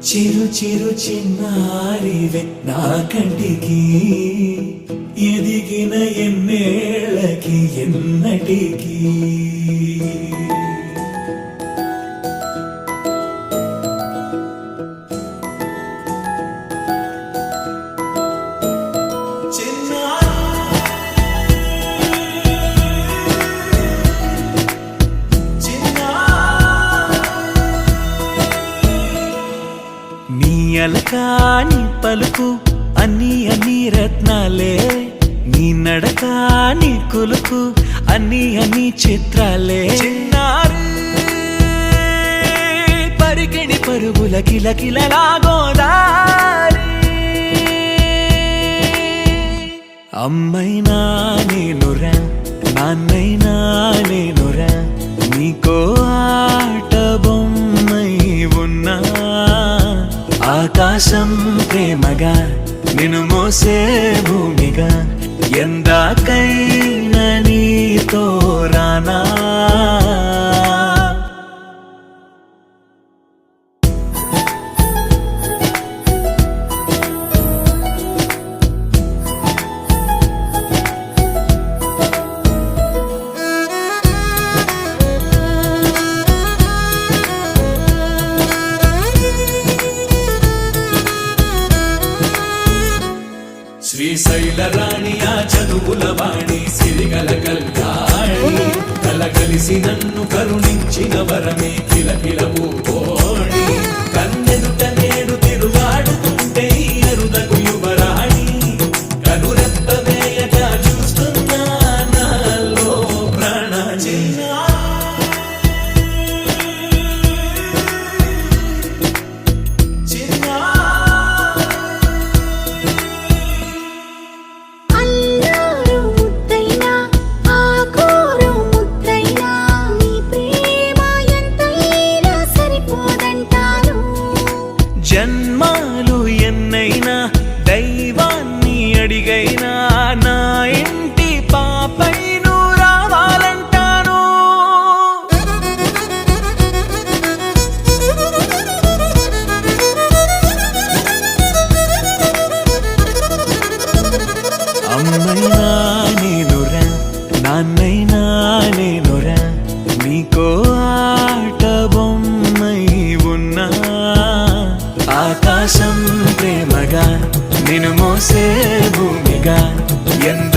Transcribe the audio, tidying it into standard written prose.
చిరు చిరు చిన్నారివే నా కంటికి ఎదిగిన ఎన్నేళ్ళకి ఎన్నటికి అలకాని పలుకు అన్ని అన్ని రత్నాలే నీ నడకాని కులుకు అన్ని అన్ని చిత్రాలే చిన్నారు పరికిణి పరుగుల కిలకిలలాగోదారి అమ్మైనా నేనురా నాన్నైనా నేనురా నీకో ఆట బొమ్మై ఉన్నా ఆకాశం ప్రేమగా నిన్ను మోసే భూమిగా ఎందాకైనా నీతో రానా శ్రీశైల రాణి ఆ చదువుల వాణి సిరిగల కల్యాణి కలగలిసి నన్ను కరుణించిన వరమే కిలకిలవు కోణి కన్నెదుట నేడు తిరుగాడుతుంటే అరుదకు యువరాణి కనురెప్ప వేయగా చూస్తున్నా నాలో ప్రాణ జన్మాలు ఎన్నైనా దైవాన్ని అడిగైనా నా ఇంటి పాపై నువ్వు రావాలంటాను అమ్మైనా నేనురా నాన్నైనా నేనురా నీకో ఆట బొమ్మై ఉన్నా ఆకాశం ప్రేమగా నిన్ను మోసే భూమిగా ఎంత